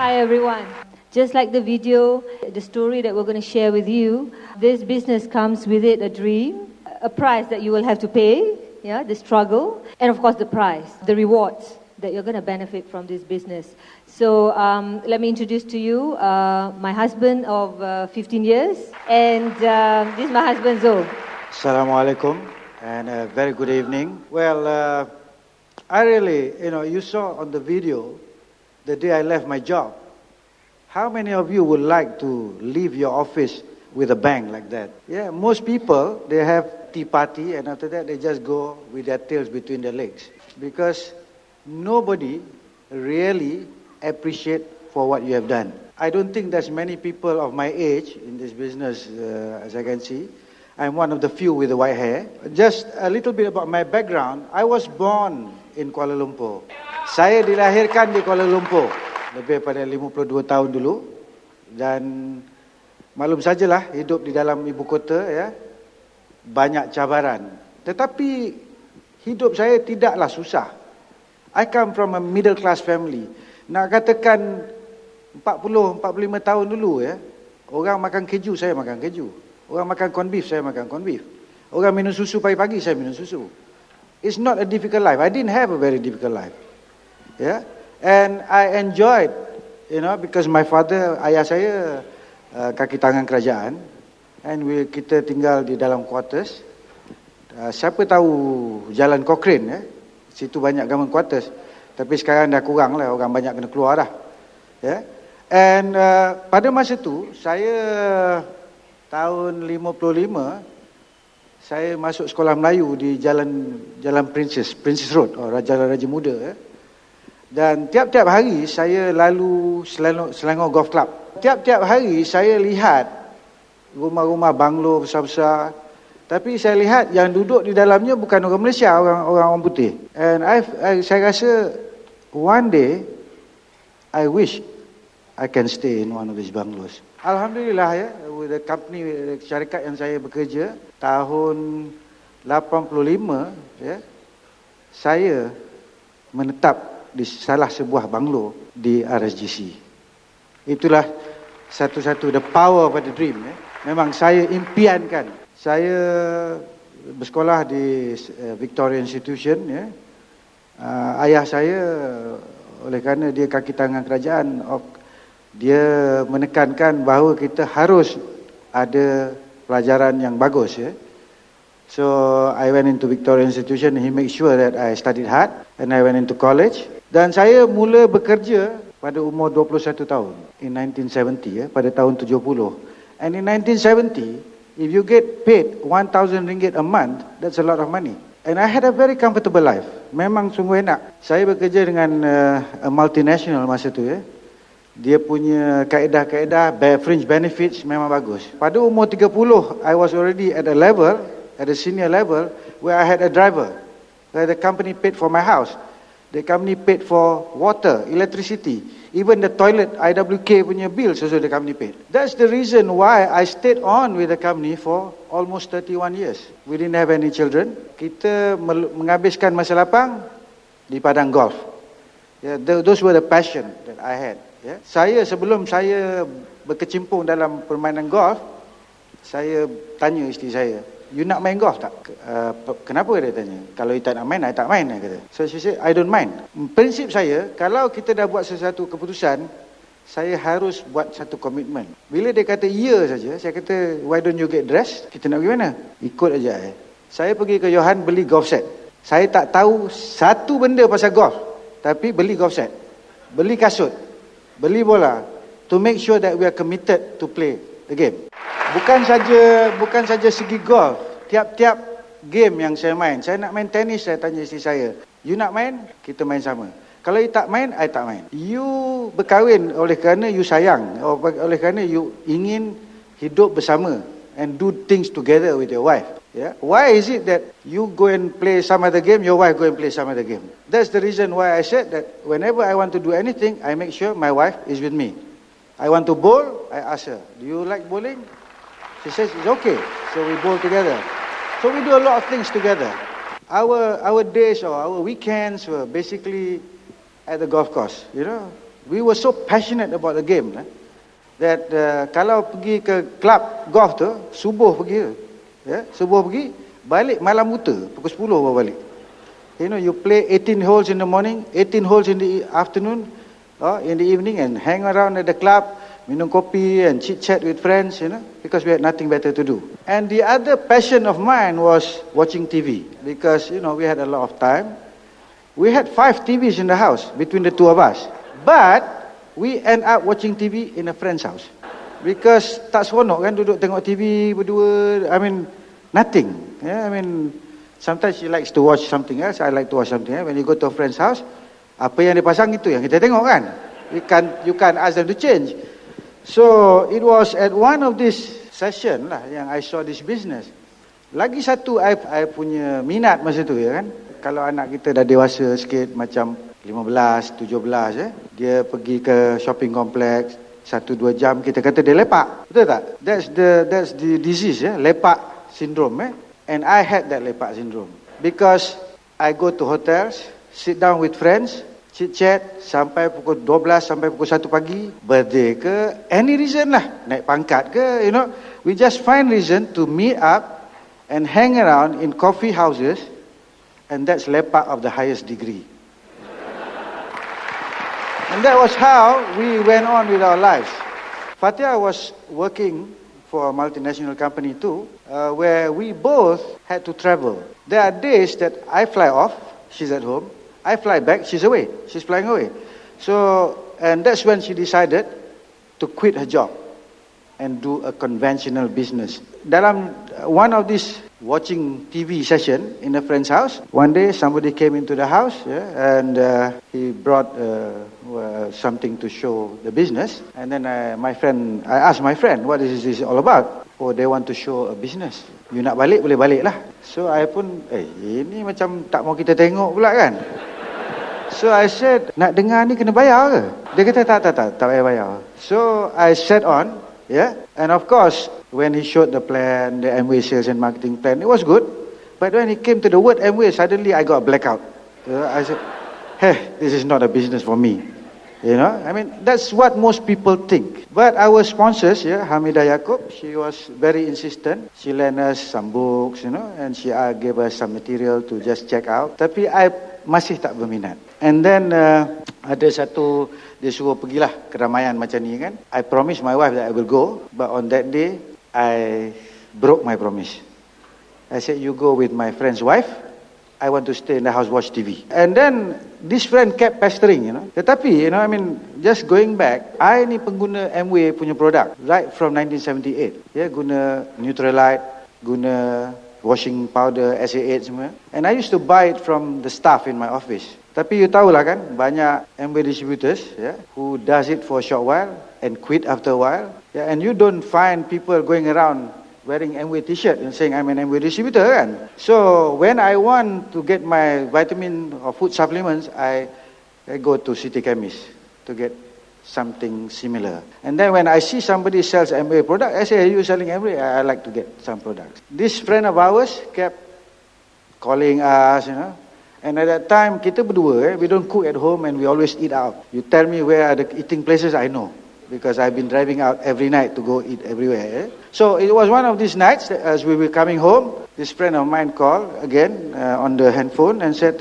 Hi everyone. Just like the video, the story that we're going to share with you, this business comes with it a dream, a price that you will have to pay, the struggle, and of course the prize, the rewards that you're going to benefit from this business. So let me introduce to you my husband of 15 years, and this is my husband Zul. Assalamualaikum, and a very good evening. Well, I really, you saw on the video, the day I left my job, how many of you would like to leave your office with a bang like that? Yeah, most people, they have tea party and after that they just go with their tails between their legs. Because nobody really appreciate for what you have done. I don't think there's many people of my age in this business, as I can see. I'm one of the few with the white hair. Just a little bit about my background. I was born in Kuala Lumpur. Saya dilahirkan di Kuala Lumpur lebih pada 52 tahun dulu, dan maklum sajalah hidup di dalam ibu kota, ya, banyak cabaran. Tetapi hidup saya tidaklah susah. I come from a middle class family. Nak katakan 40-45 tahun dulu, ya, orang makan keju, saya makan keju. Orang makan corn beef, saya makan corn beef. Orang minum susu pagi-pagi, saya minum susu. It's not a difficult life. I didn't have a very difficult life. Yeah, and I enjoyed, because my father, ayah saya kaki tangan kerajaan, and kita tinggal di dalam quarters. Siapa tahu Jalan Cochrane, ya? Situ banyak government quarters. Tapi sekarang dah kurang lah, orang banyak kena keluar dah. Yeah, and pada masa tu saya tahun 55, saya masuk sekolah Melayu di Jalan Princess Road, Jalan Raja Muda, ya. Dan tiap-tiap hari saya lalu Selangor Golf Club. Tiap-tiap hari saya lihat rumah-rumah banglo besar-besar. Tapi saya lihat yang duduk di dalamnya bukan orang Malaysia, orang putih. And saya rasa one day I wish I can stay in one of these bungalows. Alhamdulillah, ya, with the company, syarikat yang saya bekerja, tahun 85, ya, saya menetap di salah sebuah banglo di RSGC. Itulah satu-satu the power of the dream, ya. Memang saya impiankan. Saya bersekolah di Victoria Institution, ya. Ayah saya, oleh kerana dia kaki tangan kerajaan, dia menekankan bahawa kita harus ada pelajaran yang bagus, ya. So I went into Victoria Institution and he made sure that I studied hard, and I went into college. Dan saya mula bekerja pada umur 21 tahun in 1970, ya, pada tahun 70. And in 1970, if you get paid 1,000 ringgit a month, that's a lot of money. And I had a very comfortable life. Memang sungguh enak. Saya bekerja dengan a multinational masa tu, ya. Dia punya kaedah-kaedah fringe benefits memang bagus. Pada umur 30, I was already at a senior level, where I had a driver, where the company paid for my house. The company paid for water, electricity, even the toilet, IWK punya bills also the company paid. That's the reason why I stayed on with the company for almost 31 years. We didn't have any children. Kita menghabiskan masa lapang di padang golf. Yeah, those were the passion that I had. Yeah. Sebelum saya berkecimpung dalam permainan golf, saya tanya isteri saya, "You nak main golf tak?" Kenapa dia tanya? "Kalau you tak nak main, I tak main," dia kata. So she said, "I don't mind." Prinsip saya, kalau kita dah buat sesuatu keputusan, saya harus buat satu komitmen. Bila dia kata ya saja, saya kata, "Why don't you get dressed? Kita nak pergi mana?" "Ikut aja." Saya pergi ke Johan beli golf set. Saya tak tahu satu benda pasal golf, tapi beli golf set, beli kasut, beli bola, to make sure that we are committed to play the game. Bukan saja segi golf, tiap-tiap game yang saya main. Saya nak main tenis, saya tanya isteri saya, "You nak main? Kita main sama. Kalau you tak main, I tak main." You berkahwin oleh kerana you sayang, oleh kerana you ingin hidup bersama and do things together with your wife. Yeah? Why is it that you go and play some other game, your wife go and play some other game? That's the reason why I said that whenever I want to do anything, I make sure my wife is with me. I want to bowl, I ask her, "Do you like bowling?" She says it's okay, so we bowl together. So we do a lot of things together. Our days or our weekends were basically at the golf course, We were so passionate about the game that kalau pergi ke club golf tu, subuh pergi tu. Subuh pergi, balik malam buta, pukul 10 baru balik. You play 18 holes in the morning, 18 holes in the afternoon, or in the evening, and hang around at the club, minum kopi and chit-chat with friends, because we had nothing better to do. And the other passion of mine was watching TV, because, we had a lot of time. We had 5 TVs in the house, between the two of us. But, we end up watching TV in a friend's house. Because tak seronok kan duduk tengok TV berdua. Nothing. Sometimes she likes to watch something else. I like to watch something else. When you go to a friend's house, apa yang dia pasang itu yang kita tengok kan. You can't ask them to change. So it was at one of this session lah yang I saw this business. Lagi satu I punya minat masa tu kan. Kalau anak kita dah dewasa sikit macam 15, 17 dia pergi ke shopping complex 1-2 jam, kita kata dia lepak. Betul tak? That's the disease, lepak syndrome. And I had that lepak syndrome. Because I go to hotels, sit down with friends, chit-chat sampai pukul 12, sampai pukul 1 pagi. Birthday ke, any reason lah. Naik pangkat ke, We just find reason to meet up and hang around in coffee houses. And that's lepak of the highest degree. And that was how we went on with our lives. Fathiah was working for a multinational company too, where we both had to travel. There are days that I fly off, she's at home. I fly back, she's away. She's flying away. And that's when she decided to quit her job and do a conventional business. Dalam one of these watching TV session in a friend's house, one day somebody came into the house and he brought something to show the business. And then I asked my friend, what is this all about? Oh, they want to show a business. You nak balik, boleh balik lah. So I pun, ini macam tak mau kita tengok pula kan. So I said, nak dengar ni kena bayar ke? Dia kata tak payah bayar. So I sat on, and of course, when he showed the plan, the Amway sales and marketing plan, it was good. But when he came to the word Amway, suddenly I got a blackout. I said, this is not a business for me. That's what most people think. But our sponsors, Hamidah Yaakob, she was very insistent. She lent us some books, and she gave us some material to just check out. Tapi I masih tak berminat. And then ada satu, dia suruh pergilah keramaian macam ni kan. I promised my wife that I will go, but on that day, I broke my promise. I said, you go with my friend's wife. I want to stay in the house, watch TV. And then this friend kept pestering, Tetapi, just going back, I ni pengguna Amway punya produk right from 1978. Guna Neutralite, guna washing powder, SA8 semua. And I used to buy it from the staff in my office. Tapi you tahulah kan, banyak Amway distributors who does it for a short while and quit after a while. And you don't find people going around wearing Amway t-shirt and saying I'm an Amway distributor kan. So when I want to get my vitamin or food supplements, I go to City Chemist to get something similar. And then when I see somebody sells Amway product, I say, are you selling Amway? I like to get some products. This friend of ours kept calling us, And at that time, kita berdua, we don't cook at home and we always eat out. You tell me where are the eating places, I know. Because I've been driving out every night to go eat everywhere. So it was one of these nights, as we were coming home, this friend of mine called again on the handphone and said,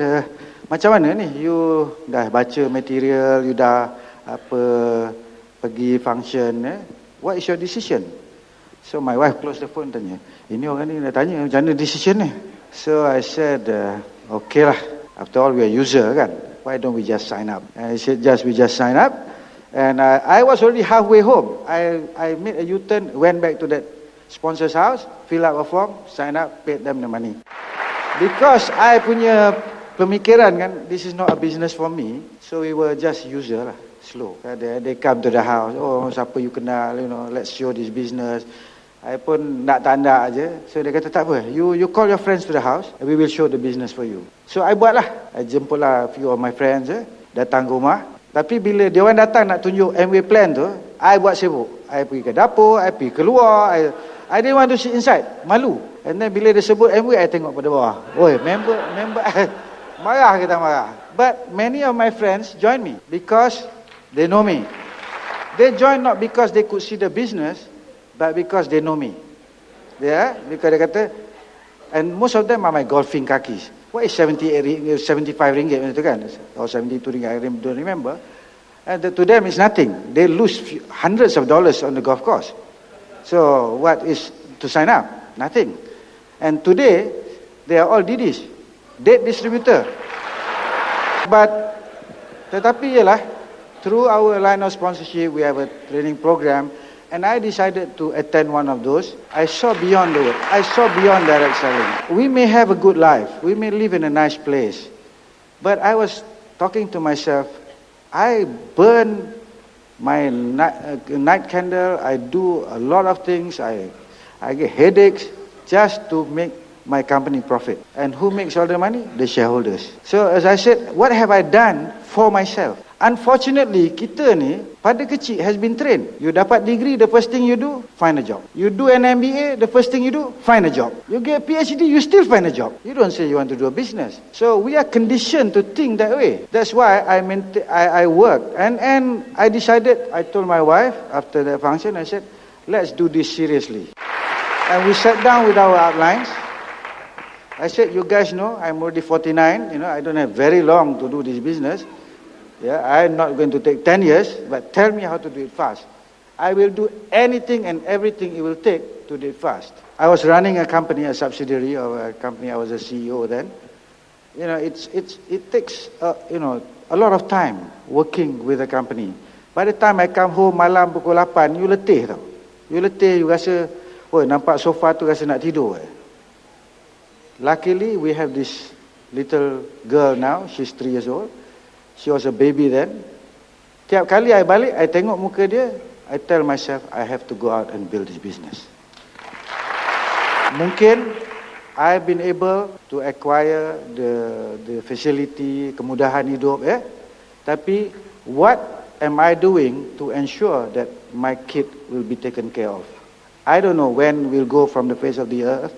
macam mana ni, you dah baca material, you dah pergi function, what is your decision? So my wife closed the phone, tanya, ini orang ni dah tanya, macam mana decision ni? So I said, okay lah, after all we are user kan, why don't we just sign up? And I said, we just sign up. And I was already halfway home. I made a U-turn, went back to that sponsor's house, fill up a form, sign up, paid them the money. Because I punya pemikiran kan, this is not a business for me, so we were just user lah, slow. They come to the house, oh siapa you kenal, let's show this business. I pun nak tanda aja. So dia kata tak apa, you call your friends to the house, and we will show the business for you. So I buat lah, I jemputlah a few of my friends, datang ke rumah. Tapi bila dia orang datang nak tunjuk Amway plan tu, I buat sibuk. I pergi ke dapur, I pergi keluar, I didn't want to sit inside, malu. And then bila dia sebut Amway, I tengok pada bawah. Oi, member, marah kita marah. But many of my friends join me because They know me. They joined not because they could see the business, but because they know me. Yeah, because they kata, and most of them are my golfing kakis. What is 75 ringgit itu kan? Or 72 ringgit, I don't remember. And to them it's nothing. They lose hundreds of dollars on the golf course. So what is to sign up? Nothing. And today, they are all DDs. Debt distributor. But, tetapi ialah, through our line of sponsorship, we have a training program, and I decided to attend one of those. I saw beyond the work. I saw beyond direct selling. We may have a good life. We may live in a nice place. But I was talking to myself, I burn my night candle. I do a lot of things. I get headaches just to make my company profit. And who makes all the money? The shareholders. So as I said, what have I done for myself? Unfortunately, kita ni pada kecil has been trained. You dapat degree, the first thing you do, find a job. You do an MBA, the first thing you do, find a job. You get a PhD, you still find a job. You don't say you want to do a business. So we are conditioned to think that way. That's why I worked. And I decided, I told my wife after the function, I said, let's do this seriously. And we sat down with our outlines. I said, you guys know, I'm already 49. I don't have very long to do this business. Yeah, I'm not going to take 10 years, but tell me how to do it fast. I will do anything and everything it will take to do it fast. I was running a company, a subsidiary of a company. I was a CEO then. It takes a lot of time working with a company. By the time I come home malam pukul 8, you letih tau. You letih, you rasa, oh nampak sofa tu rasa nak tidur. Luckily, we have this little girl now. She's 3 years old. She was a baby then. Tiap kali I balik, I tengok muka dia, I tell myself, I have to go out and build this business. Mungkin I've been able to acquire the facility, kemudahan hidup, tapi what am I doing to ensure that my kid will be taken care of? I don't know when we'll go from the face of the earth,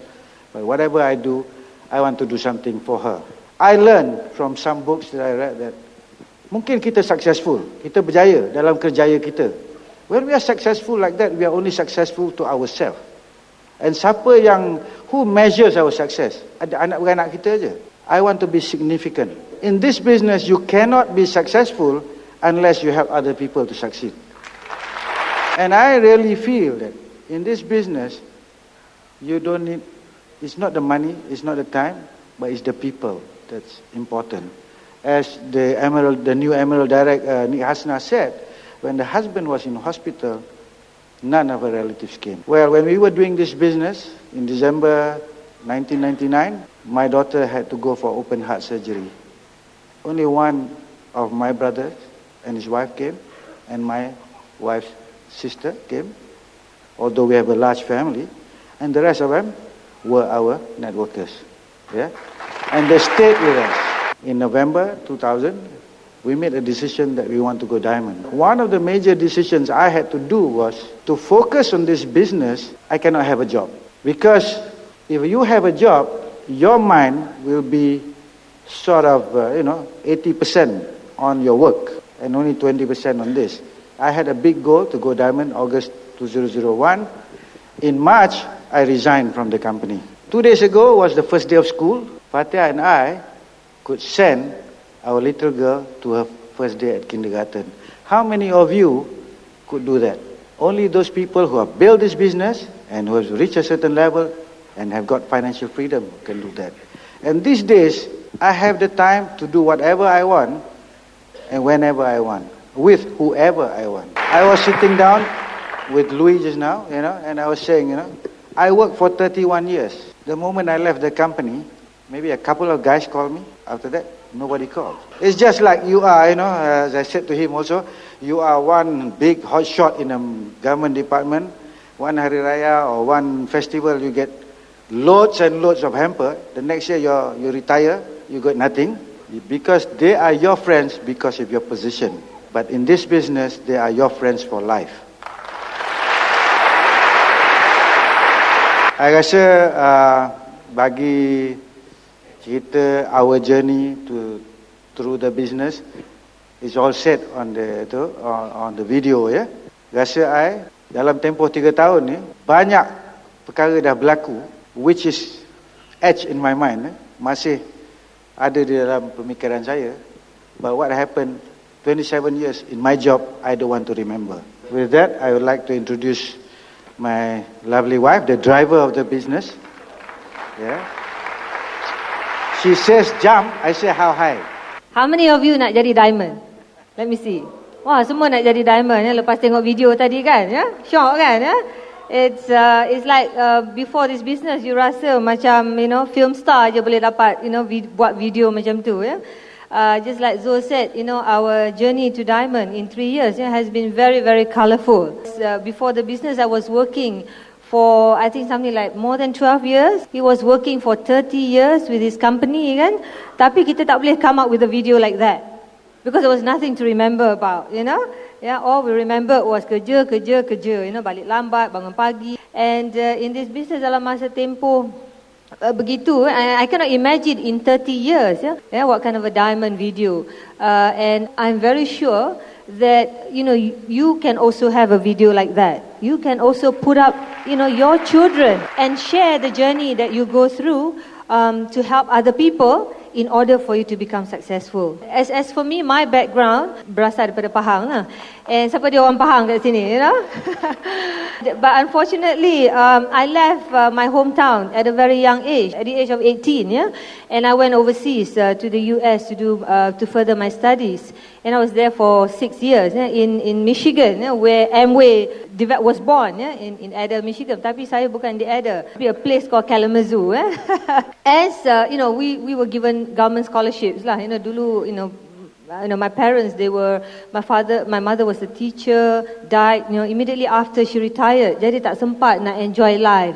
but whatever I do, I want to do something for her. I learned from some books that I read that mungkin kita successful, kita berjaya dalam kerjaya kita. When we are successful like that, we are only successful to ourselves. And who measures our success? Ada anak-beranak kita aja. I want to be significant. In this business, you cannot be successful unless you have other people to succeed. And I really feel that in this business, you don't need, it's not the money, it's not the time, but it's the people that's important. As the new Emerald Director, Nick Hasna said, when the husband was in hospital, none of her relatives came. Well, when we were doing this business in December 1999, my daughter had to go for open heart surgery. Only one of my brothers and his wife came, and my wife's sister came, although we have a large family, and the rest of them were our networkers. Yeah? And they stayed with us. In November 2000, we made a decision that we want to go diamond. One of the major decisions I had to do was to focus on this business. I cannot have a job. Because if you have a job, your mind will be sort of, 80% on your work and only 20% on this. I had a big goal to go diamond August 2001. In March, I resigned from the company. 2 days ago was the first day of school. Fathiah and I could send our little girl to her first day at kindergarten. How many of you could do that? Only those people who have built this business and who have reached a certain level and have got financial freedom can do that. And these days, I have the time to do whatever I want and whenever I want, with whoever I want. I was sitting down with Louis just now, and I was saying, I worked for 31 years. The moment I left the company, maybe a couple of guys called me. After that, nobody called. It's just like you are, as I said to him also, you are one big hot shot in a government department. One Hari Raya or one festival, you get loads and loads of hamper. The next year you retire, you got nothing. Because they are your friends because of your position. But in this business, they are your friends for life. I rasa bagi cerita our journey through the business, It's all set on the video ya. Rasa I dalam tempoh 3 tahun ni banyak perkara dah berlaku which is etched in my mind masih ada di dalam pemikiran saya. But what happened 27 years in my job, I don't want to remember. With that, I would like to introduce my lovely wife, the driver of the business. Yeah. She says jump, I say how high. How many of you nak jadi diamond? Let me see. Wah, semua nak jadi diamond ya lepas tengok video tadi kan ya. Shock kan ya. It's like before this business you rasa macam film star je boleh dapat buat video macam tu ya. Just like Zul said, our journey to diamond in 3 years has been very, very colorful. Before the business, I was working for, I think, something like more than 12 years. He was working for 30 years with his company, kan? Tapi kita tak boleh come up with a video like that. Because there was nothing to remember about, Yeah, all we remember was kerja, balik lambat, bangun pagi. And in this business, dalam masa tempoh begitu, I cannot imagine in 30 years, what kind of a diamond video. And I'm very sure that, you can also have a video like that. You can also put up, your children and share the journey that you go through to help other people in order for you to become successful. As for me, my background berasal daripada Pahang lah. And siapa dia orang Pahang kat sini, But unfortunately, I left my hometown at a very young age, at the age of 18, and I went overseas to the US to further my studies. And I was there for 6 years in Michigan, where Amway was born, in Ada, Michigan. Tapi saya bukan di Ada, tapi a place called Kalamazoo. As we were given government scholarships lah. Dulu, my parents, my mother was a teacher, died, immediately after she retired. Jadi tak sempat nak enjoy life,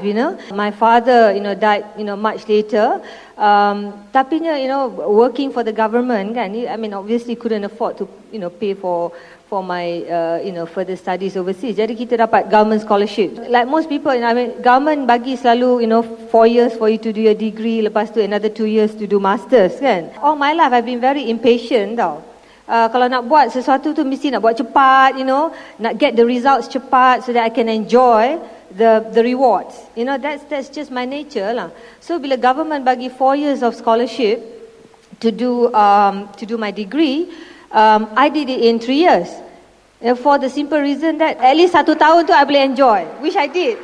My father, died, much later. Tapi, working for the government, kan, obviously couldn't afford to, pay for my, further studies overseas. Jadi kita dapat government scholarship. Like most people, government bagi selalu, 4 years for you to do your degree, lepas tu another 2 years to do masters, kan. All my life, I've been very impatient, tau. Kalau nak buat sesuatu tu mesti nak buat cepat, nak get the results cepat so that I can enjoy the rewards. That's just my nature lah. So bila government bagi 4 years of scholarship to do my degree, I did it in 3 years. For the simple reason that at least 1 tahun tu I boleh enjoy, which I did,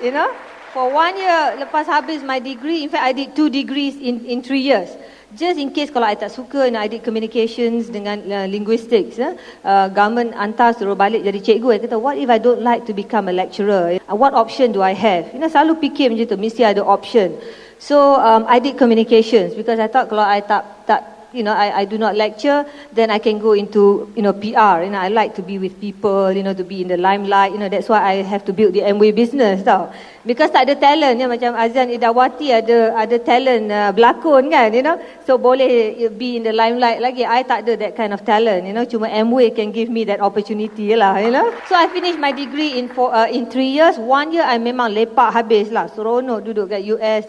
For 1 year lepas habis my degree, in fact I did 2 degrees in 3 years. Just in case kalau I tak suka, I did communications dengan linguistics. Government hantar suruh balik jadi cikgu. I kata, what if I don't like to become a lecturer? What option do I have? Selalu fikir macam tu, mesti ada option. So I did communications because I thought kalau I tak I do not lecture, then I can go into, PR. I like to be with people, to be in the limelight. That's why I have to build the Amway business, tau. Because tak ada talent, macam Azan Idawati ada talent berlakon, kan, So boleh be in the limelight lagi. I tak ada that kind of talent, Cuma Amway can give me that opportunity lah, So I finished my degree in 3 years. 1 year I memang lepak habis lah. Seronok duduk kat US,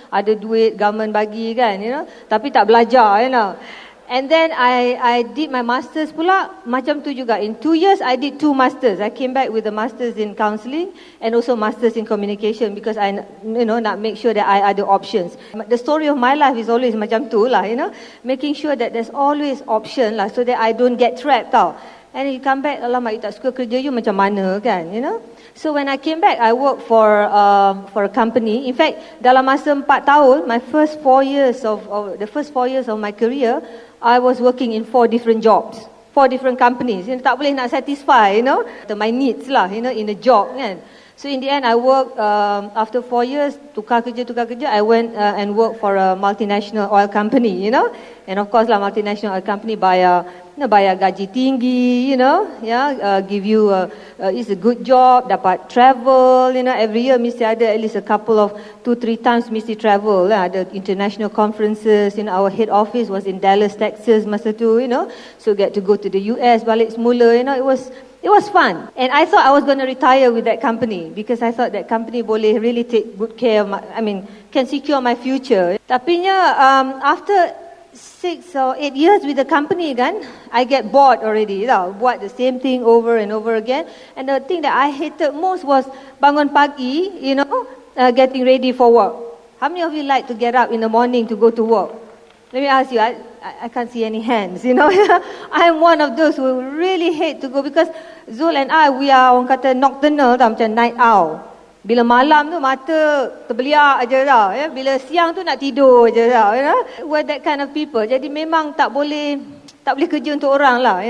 ada duit government bagi, kan, Tapi tak belajar, And then I did my masters pula macam tu juga. In 2 years I did 2 masters. I came back with a masters in counselling and also masters in communication because I nak make sure that I ada options. The story of my life is always macam tu lah, making sure that there's always option lah so that I don't get trapped, tau. And you come back, alamak, you tak suka kerja you macam mana, kan, So when I came back, I worked for a company. In fact, dalam masa 4 tahun, the first 4 years of my career, I was working in 4 different jobs, 4 different companies. Tak boleh nak satisfy, my needs lah, in a job, kan. So in the end, I worked, after 4 years, tukar kerja, I went and worked for a multinational oil company, And of course, multinational oil company bayar gaji tinggi, give you, it's a good job, dapat travel, every year mesti ada at least a couple of 2-3 times mesti travel, ada international conferences, our head office was in Dallas, Texas masa tu, so get to go to the US, balik semula, it was fun. And I thought I was going to retire with that company because I thought that company boleh really take good care of can secure my future. Tapi after 6 or 8 years with the company kan, I get bored already. Buat the same thing over and over again. And the thing that I hated most was bangun pagi, getting ready for work. How many of you like to get up in the morning to go to work? Let me ask you, I can't see any hands, I'm one of those who really hate to go because Zul and I, we are orang kata nocturnal macam night owl. Bila malam tu mata terbeliak aja ya. Bila siang tu nak tidur aja We're that kind of people. Jadi memang tak boleh kerja untuk orang lah,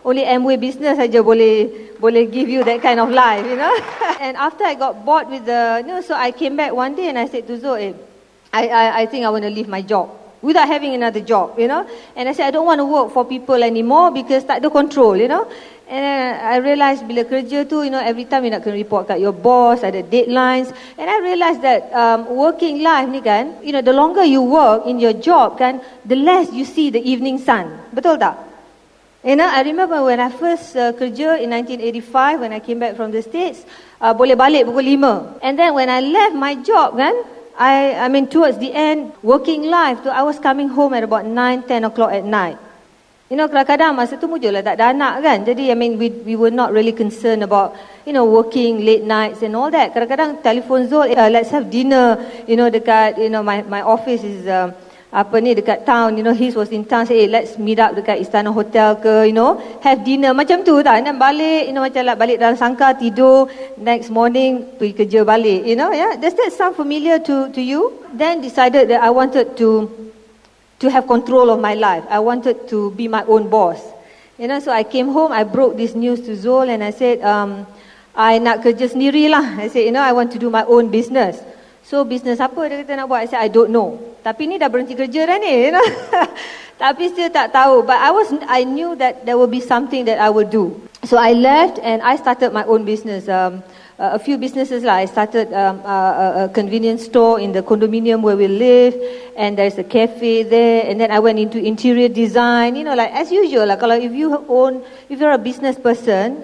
Only Amway business saja boleh give you that kind of life, And after I got bored with so I came back one day and I said to Zul, I think I want to leave my job. Without having another job, And I said, I don't want to work for people anymore because tak ada control, And I realized bila kerja tu, every time you nak kena report kat your boss, ada deadlines. And I realized that working life ni kan, the longer you work in your job kan, the less you see the evening sun. Betul tak? I remember when I first kerja in 1985, when I came back from the States, boleh balik pukul 5. And then when I left my job kan, I mean towards the end, working life tu, I was coming home at about 9-10 o'clock at night. Kadang-kadang masa tu mujurlah tak ada anak kan. Jadi we were not really concerned about, working late nights and all that. Kadang-kadang telefon Zul, let's have dinner, dekat, my office is, dekat town, his was in town, say, let's meet up dekat Istana Hotel ke, have dinner, macam tu tak. Dan balik, macam like balik dalam sangka, tidur, next morning, pergi kerja balik, Does that sound familiar to you? Then decided that I wanted to have control of my life. I wanted to be my own boss. So I came home, I broke this news to Zul and I said, I nak kerja sendiri lah. I said, I want to do my own business. So business apa dia kata nak buat? I said, I don't know. Tapi ni dah berhenti kerja dah ni, Tapi still tak tahu. But I knew that there will be something that I will do. So I left and I started my own business. A few businesses lah. I started a convenience store in the condominium where we live, and there's a cafe there. And then I went into interior design. Like as usual lah. Kalau if you're a business person,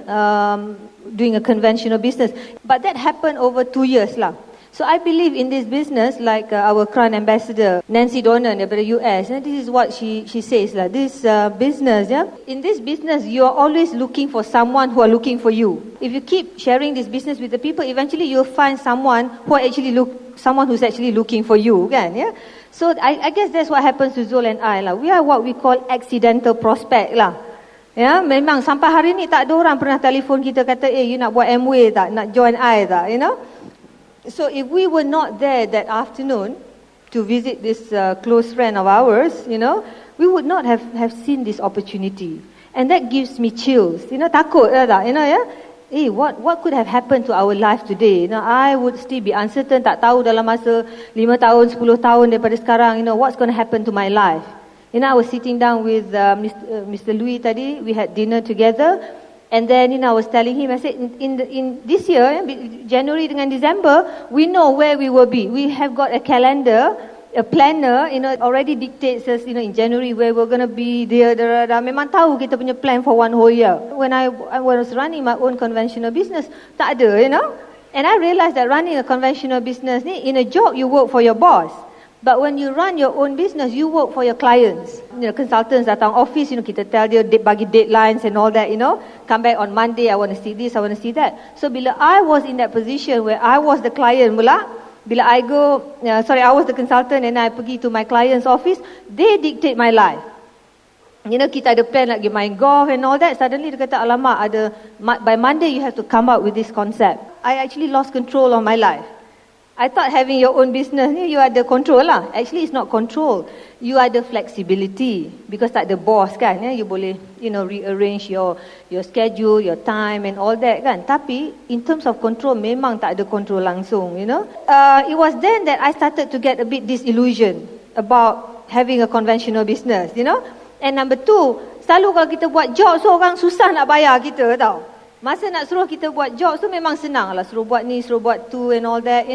doing a conventional business, but that happened over 2 years lah. So I believe in this business, like our Crown Ambassador Nancy Donnan daripada US. And this is what she says lah. This business, in this business, you are always looking for someone who are looking for you. If you keep sharing this business with the people, eventually you'll find someone who's actually looking for you, kan? Yeah. So I guess that's what happens to Zul and I lah. We are what we call accidental prospect lah. Ya, memang sampai hari ni tak ada orang pernah telefon kita kata, you nak buat Amway tak? Nak join I tak? So if we were not there that afternoon to visit this close friend of ours, we would not have seen this opportunity. And that gives me chills. Takut tak? What could have happened to our life today? I would still be uncertain, tak tahu dalam masa 5 tahun, 10 tahun daripada sekarang, what's going to happen to my life. I was sitting down with Mr. Louis tadi. We had dinner together. And then, I was telling him, I said, in this year, January dengan December, we know where we will be. We have got a calendar, a planner, already dictates us, in January where we're going to be there. Memang tahu kita punya plan for one whole year. When I was running my own conventional business, tak ada, And I realized that running a conventional business, in a job, you work for your boss. But when you run your own business, you work for your clients. Consultants datang office, kita tell dia bagi deadlines and all that, Come back on Monday, I want to see this, I want to see that. So bila I was in that position where I was the client pula, bila I was the consultant and I pergi to my client's office, they dictate my life. Kita ada plan nak pergi main golf and all that. Suddenly dia kata, alamak, by Monday you have to come up with this concept. I actually lost control of my life. I thought having your own business, you ada control lah. Actually, it's not control. You ada flexibility. Because tak ada boss kan. You boleh, rearrange your schedule, your time and all that kan. Tapi, in terms of control, memang tak ada control langsung, It was then that I started to get a bit disillusioned about having a conventional business, And number two, selalu kalau kita buat job, so orang susah nak bayar kita tau. Masa nak suruh kita buat job tu memang senang lah. Suruh buat ni, suruh buat tu and all that,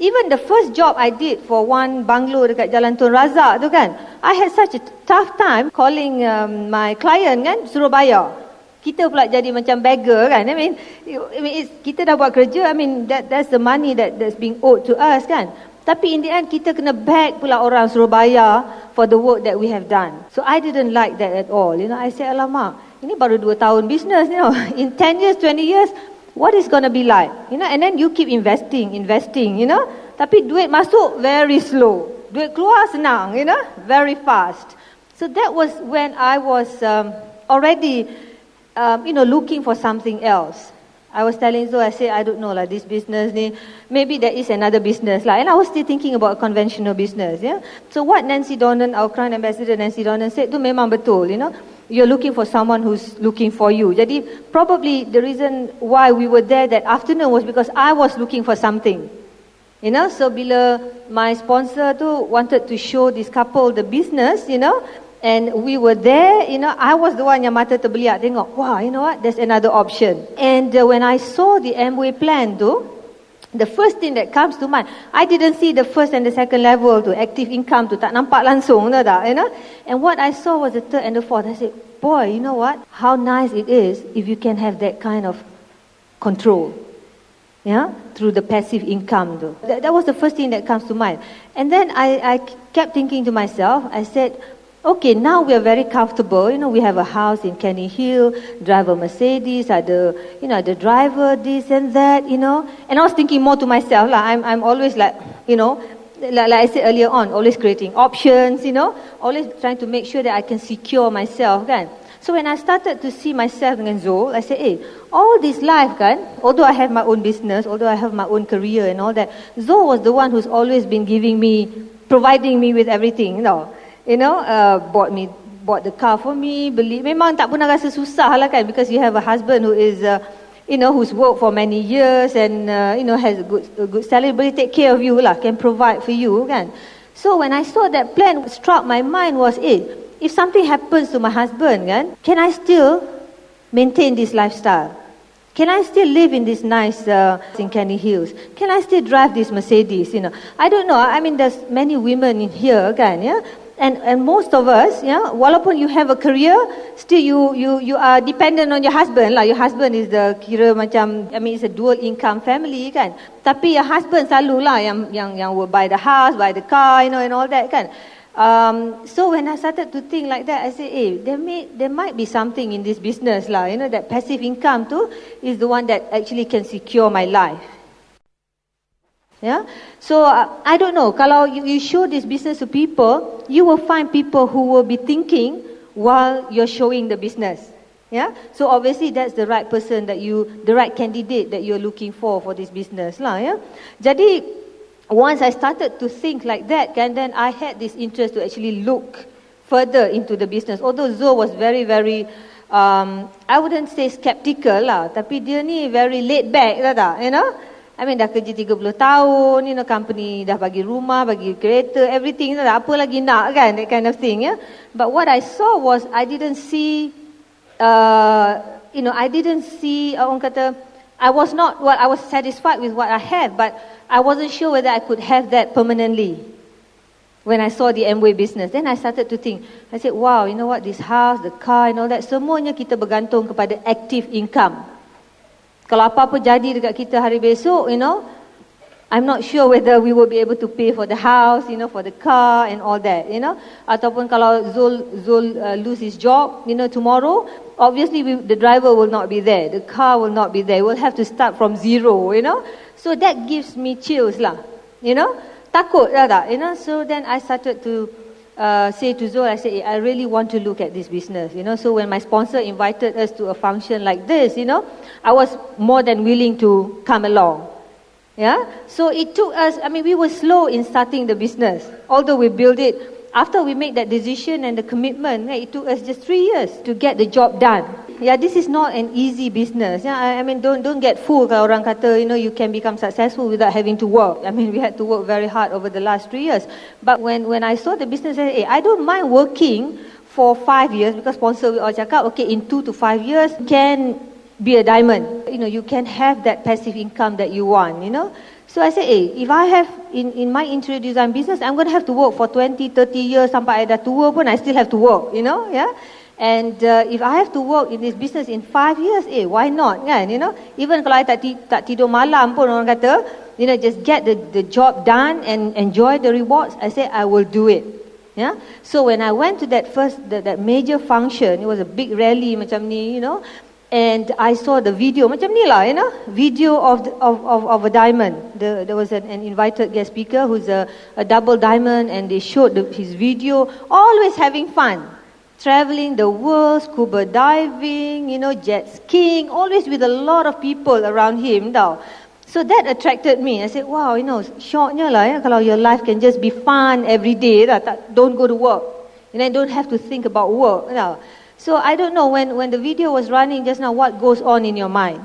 Even the first job I did for one bungalow dekat Jalan Tun Razak tu kan, I had such a tough time calling my client kan, suruh bayar. Kita pula jadi macam beggar kan. Kita dah buat kerja, that's the money that's being owed to us kan. Tapi in the end kita kena beg pula orang suruh bayar for the work that we have done. So I didn't like that at all. I said, alamak, ini baru 2 tahun business, in 10 years, 20 years, what is going to be like? And then you keep investing, tapi duit masuk very slow. Duit keluar senang, very fast. So that was when I was already, looking for something else. I was telling Zoe, I said, I don't know, this business, maybe there is another business. And I was still thinking about conventional business. So what Nancy Donan, our Crown Ambassador Nancy Donan said, tu memang betul, You're looking for someone who's looking for you. Jadi, probably the reason why we were there that afternoon was because I was looking for something. So bila my sponsor tu wanted to show this couple the business, and we were there, I was the one yang mata terbeliak tengok, wow, you know what, there's another option. And when I saw the Amway plan tu, the first thing that comes to mind, I didn't see the first and the second level tu, active income tu, tak nampak langsung, tak? And what I saw was the third and the fourth. I said, boy, you know what, how nice it is if you can have that kind of control, through the passive income tu. That was the first thing that comes to mind. And then I kept thinking to myself, I said, okay, now we are very comfortable. We have a house in Kenny Hill, drive a Mercedes, the driver, this and that, And I was thinking more to myself. I'm always like I said earlier on, always creating options, always trying to make sure that I can secure myself, kan. So when I started to see myself dengan Zul, I said, hey, all this life, kan, although I have my own business, although I have my own career and all that, Zul was the one who's always been providing me with everything, bought the car for me, beli, memang tak pernah rasa susah lah kan, because you have a husband who is, who's worked for many years and, has a good salary, boleh take care of you lah, can provide for you kan. So when I saw that plan, what struck my mind was, if something happens to my husband kan, can I still maintain this lifestyle? Can I still live in this nice in Kenny Hills? Can I still drive this Mercedes? I don't know. I mean, there's many women in here, kan? And most of us, walaupun you have a career, still you are dependent on your husband lah. Your husband is the kira macam, it's a dual income family kan. Tapi your husband selalu lah yang will buy the house, buy the car, and all that kan. So when I started to think like that, I said, there might be something in this business lah. That passive income tu is the one that actually can secure my life. So I don't know, kalau you show this business to people, you will find people who will be thinking while you're showing the business. So obviously that's the right person the right candidate that you're looking for this business lah. Jadi once I started to think like that, and then I had this interest to actually look further into the business. Although Zoe was very, very, I wouldn't say skeptical lah, tapi dia ni very laid back lah tak, dah kerja 30 tahun, company dah bagi rumah, bagi kereta, everything, tak apa lagi nak kan, that kind of thing, But what I saw was, I didn't see, orang kata, I was satisfied with what I have, but I wasn't sure whether I could have that permanently. When I saw the Amway business, then I started to think, I said, wow, you know what, this house, the car and all that, semuanya kita bergantung kepada active income. Kalau apa-apa jadi dekat kita hari besok, I'm not sure whether we will be able to pay for the house, for the car and all that, Ataupun kalau Zul lose his job, tomorrow, obviously the driver will not be there, the car will not be there. We'll have to start from zero, So that gives me chills lah, Takut lah tak, So then I started to say to Zul, I said, I really want to look at this business, So when my sponsor invited us to a function like this, I was more than willing to come along. So it took us, we were slow in starting the business. Although we built it, after we made that decision and the commitment, it took us just 3 years to get the job done. This is not an easy business. Don't get fooled kalau orang kata, you can become successful without having to work. We had to work very hard over the last 3 years. But when I saw the business, I said, I don't mind working for 5 years, because sponsor we all cakap, okay, in 2 to 5 years, can be a diamond. You can have that passive income that you want, So I said, if I have, in my interior design business, I'm going to have to work for 20, 30 years, sampai I dah tua pun, I still have to work, And if I have to work in this business in 5 years, why not, kan, Even kalau I tak tidur malam pun, orang kata, just get the job done and enjoy the rewards, I said, I will do it, Yeah. So when I went to that that major function, it was a big rally macam ni, and I saw the video macam ni lah, video of a diamond. There was an invited guest speaker who's a double diamond, and they showed his video, always having fun, traveling the world, scuba diving, jet skiing, always with a lot of people around him tau. So that attracted me. I said, wow, syoknya lah kalau your life can just be fun every day, don't go to work, don't have to think about work. So I don't know, when the video was running just now, what goes on in your mind?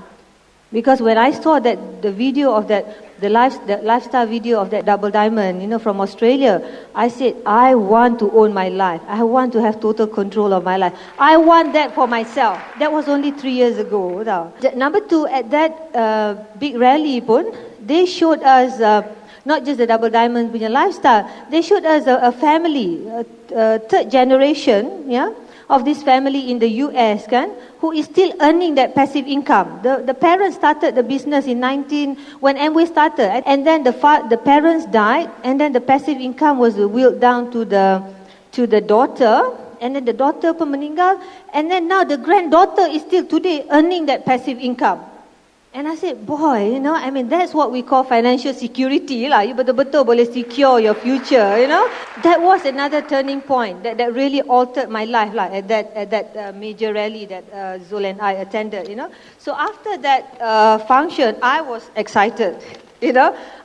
Because when I saw that the video of the lifestyle video of that double diamond, from Australia, I said, I want to own my life. I want to have total control of my life. I want that for myself. That was only 3 years ago. Number two, at that big rally pun, they showed us not just the double diamond punya lifestyle. They showed us a family, third generation, of this family in the US, who is still earning that passive income. The parents started the business when Amway started, and then the parents died, and then the passive income was willed down to the daughter, and then the daughter pun meninggal, and then now the granddaughter is still today earning that passive income. And I said, boy, that's what we call financial security lah. You betul-betul boleh secure your future, That was another turning point that really altered my life lah, at that major rally that Zul and I attended, So after that function, I was excited,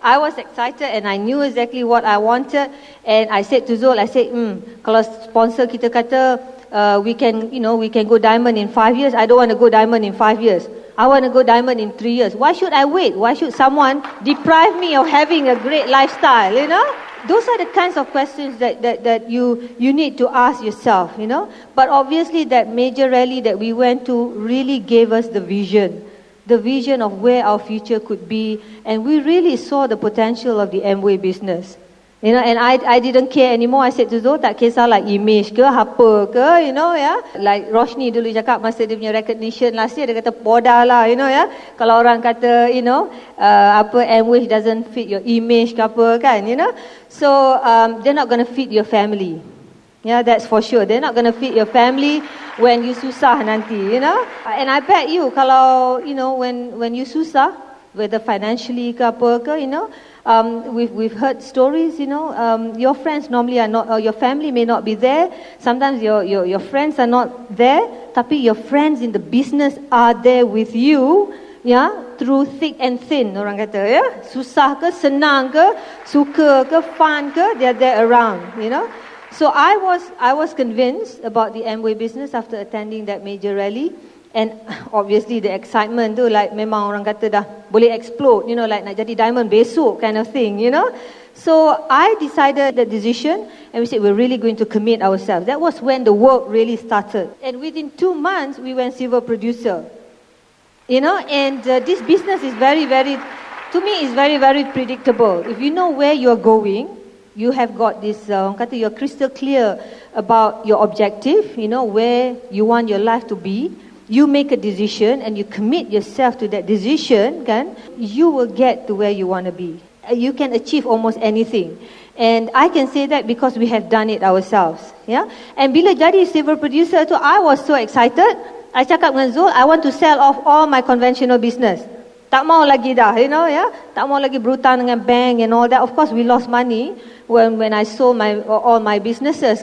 I was excited, and I knew exactly what I wanted. And I said to Zul, kalau sponsor kita kata we can go diamond in 5 years, I don't want to go diamond in 5 years. I want to go diamond in 3 years. Why should I wait? Why should someone deprive me of having a great lifestyle, Those are the kinds of questions that you need to ask yourself, But obviously that major rally that we went to really gave us the vision of where our future could be, and we really saw the potential of the Amway business. And I didn't care anymore. I said to Zul, tak kisahlah image ke, apa ke, Like Roshni dulu cakap masa dia punya recognition last year, dia kata bodah lah, Kalau orang kata, Amway doesn't fit your image ke apa kan, So, they're not going to fit your family. Yeah, that's for sure. They're not going to fit your family when you susah nanti, And I bet you, kalau, when you susah, whether financially ke apa ke, we've heard stories, your friends normally are not, or your family may not be there. Sometimes your friends are not there, tapi your friends in the business are there with you, through thick and thin, orang kata, Susah ke, senang ke, suka ke, fun ke, they're there around, So I was convinced about the Amway business after attending that major rally. And obviously the excitement tu, like memang orang kata dah boleh explode, like nak jadi diamond besok kind of thing, So I decided the decision, and we said we're really going to commit ourselves. That was when the work really started. And within 2 months, we went silver producer. And this business is very, very, to me, is very, very predictable. If you know where you're going, you have got this, you're crystal clear about your objective, where you want your life to be. You make a decision and you commit yourself to that decision, you will get to where you want to be. You can achieve almost anything. And I can say that because we have done it ourselves. And bila jadi silver producer tu, I was so excited. I cakap dengan Zul, I want to sell off all my conventional business. Tak mau lagi dah, Tak mau lagi berhutang dengan bank and all that. Of course, we lost money when I sold all my businesses,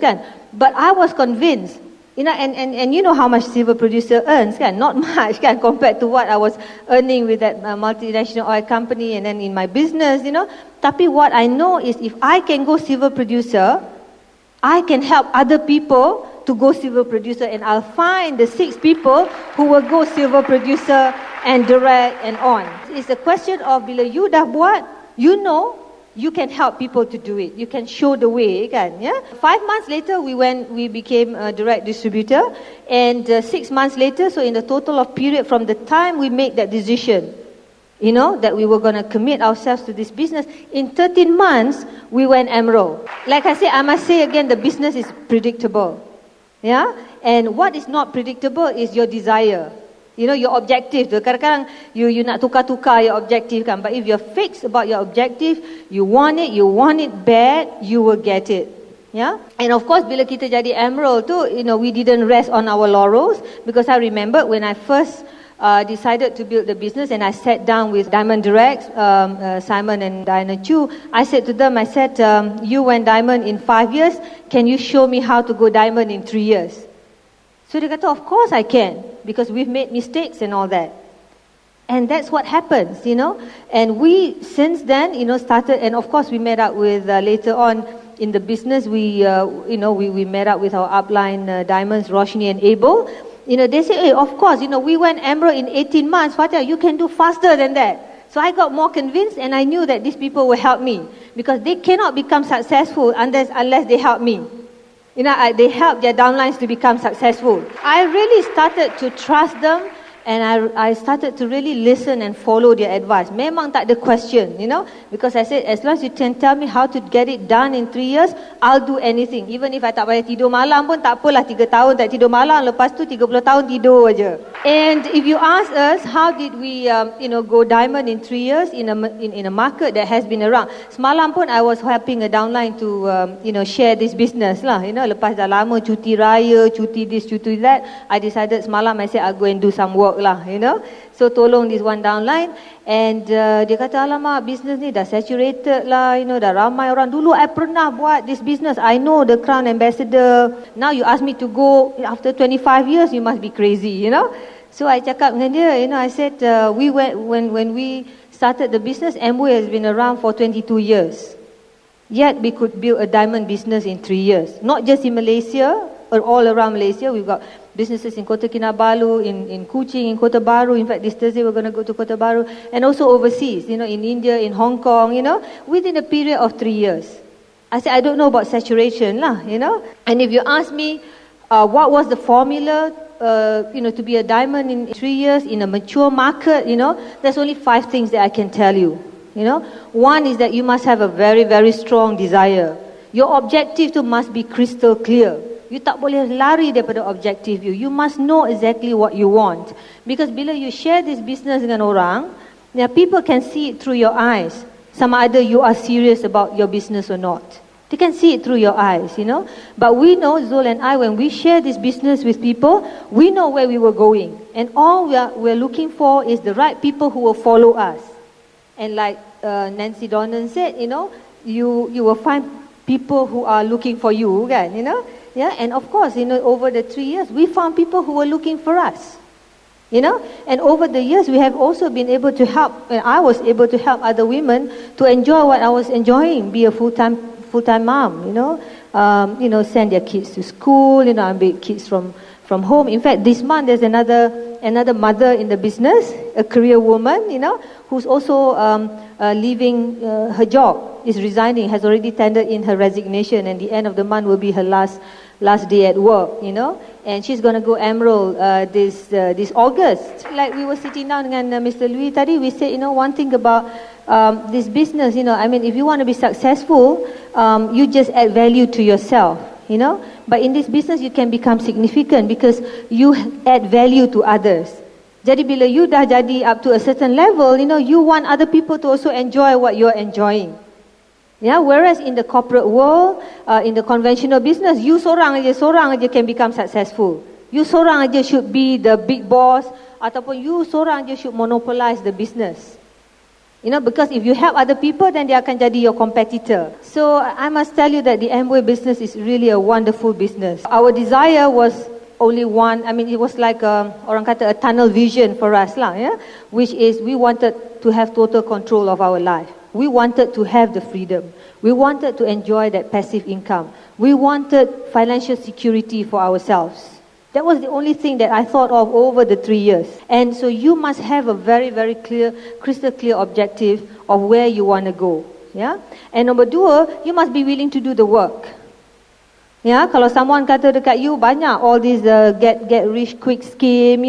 But I was convinced. And you know how much silver producer earns, Not much, compared to what I was earning with that multinational oil company and then in my business, Tapi what I know is if I can go silver producer, I can help other people to go silver producer, and I'll find the 6 people who will go silver producer and direct and on. It's a question of bila you dah buat, you can help people to do it. You can show the way, 5 months later, we became a direct distributor, and 6 months later, so in the total of period from the time we made that decision, that we were going to commit ourselves to this business, in 13 months, we went emerald. Like I said, I must say again, the business is predictable. And what is not predictable is your desire. Your objective tu. Kadang-kadang you nak tukar-tukar your objective kan. But if you're fixed about your objective, you want it bad, you will get it. Yeah, and of course, bila kita jadi emerald tu, we didn't rest on our laurels, because I remember when I first decided to build the business and I sat down with Diamond Direct, Simon and Diana Chu. I said to them, you went diamond in 5 years, can you show me how to go diamond in 3 years? So they kata, of course I can, because we've made mistakes and all that. And that's what happens, And we, since then, started, and of course we met up with, later on in the business, we met up with our upline diamonds, Roshni and Abel. They say, hey, of course, we went emerald in 18 months. Fathiah, you can do faster than that. So I got more convinced, and I knew that these people will help me, because they cannot become successful unless they help me. They help their downlines to become successful. I really started to trust them, and I started to really listen and follow their advice. Memang tak ada question, because I said, as long as you can tell me how to get it done in 3 years, I'll do anything. Even if I tak payah tidur malam pun tak apalah, 3 tahun tak tidur malam, lepas tu 30 tahun tidur aja. And if you ask us, how did we, go diamond in 3 years in a market that has been around? Semalam pun I was helping a downline to, share this business lah. Lepas dah lama cuti raya, cuti this, cuti that, I decided semalam, I said I'll go and do some work lah, So tolong this one downline, and dia kata, alamak, business ni dah saturated lah, dah ramai orang. Dulu I pernah buat this business, I know the Crown Ambassador. Now you ask me to go after 25 years, you must be crazy, So I cakap dengan dia, I said, when we started the business, Amway has been around for 22 years. Yet we could build a diamond business in 3 years. Not just in Malaysia, or all around Malaysia. We've got businesses in Kota Kinabalu, in Kuching, in Kota Baru. In fact, this Thursday we're going to go to Kota Baru. And also overseas, in India, in Hong Kong, within a period of 3 years. I said, I don't know about saturation lah, And if you ask me, what was the formula, to be a diamond in 3 years in a mature market, there's only 5 things that I can tell you. One is that you must have a very, very strong desire. Your objective too must be crystal clear. You tak boleh lari daripada objective you. You must know exactly what you want. Because bila you share this business dengan orang, people can see it through your eyes. Sama ada you are serious about your business or not. They can see it through your eyes, But we know, Zul and I, when we share this business with people, we know where we were going. And all we're looking for is the right people who will follow us. And like Nancy Donnan said, you will find people who are looking for you, kan, Yeah, and of course, over the 3 years, we found people who were looking for us. And over the years, we have also been able to help, and I was able to help other women to enjoy what I was enjoying, be a full-time mom, send their kids to school, ambil kids from home. In fact, this month there's another mother in the business, a career woman, who's also leaving her job, is resigning, has already tendered in her resignation, and the end of the month will be her last day at work, and she's going to go emerald this August. Like we were sitting down dengan Mr. Louis tadi, we said, one thing about this business, if you want to be successful, you just add value to yourself, but in this business you can become significant because you add value to others. Jadi bila you dah jadi up to a certain level, you want other people to also enjoy what you're enjoying. Yeah, whereas in the corporate world, in the conventional business, you seorang aja can become successful. You seorang aja should be the big boss, ataupun you seorang aja should monopolize the business. Because if you help other people, then they akan jadi your competitor. So I must tell you that the Amway business is really a wonderful business. Our desire was only one, it was like orang kata a tunnel vision for us lah, which is we wanted to have total control of our life. We wanted to have the freedom. We wanted to enjoy that passive income. We wanted financial security for ourselves. That was the only thing that I thought of over the 3 years. And so you must have a very, very clear, crystal clear objective of where you want to go. Yeah. And number 2, you must be willing to do the work. Yeah, kalau someone kata dekat you banyak all these get rich quick scheme,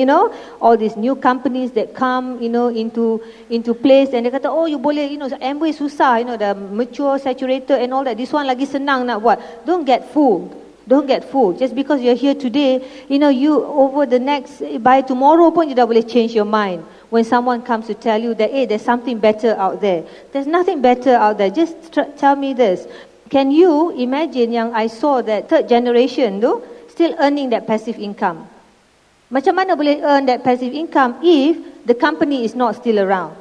all these new companies that come, into place, and dia kata, oh, you boleh, Amway susah, the mature, saturated and all that. This one lagi senang nak buat. Don't get fooled. Just because you're here today, you over the next, by tomorrow pun you dah boleh change your mind. When someone comes to tell you that, hey, there's something better out there. There's nothing better out there. Just tell me this. Can you imagine yang I saw that third generation tu still earning that passive income? Macam mana boleh earn that passive income if the company is not still around?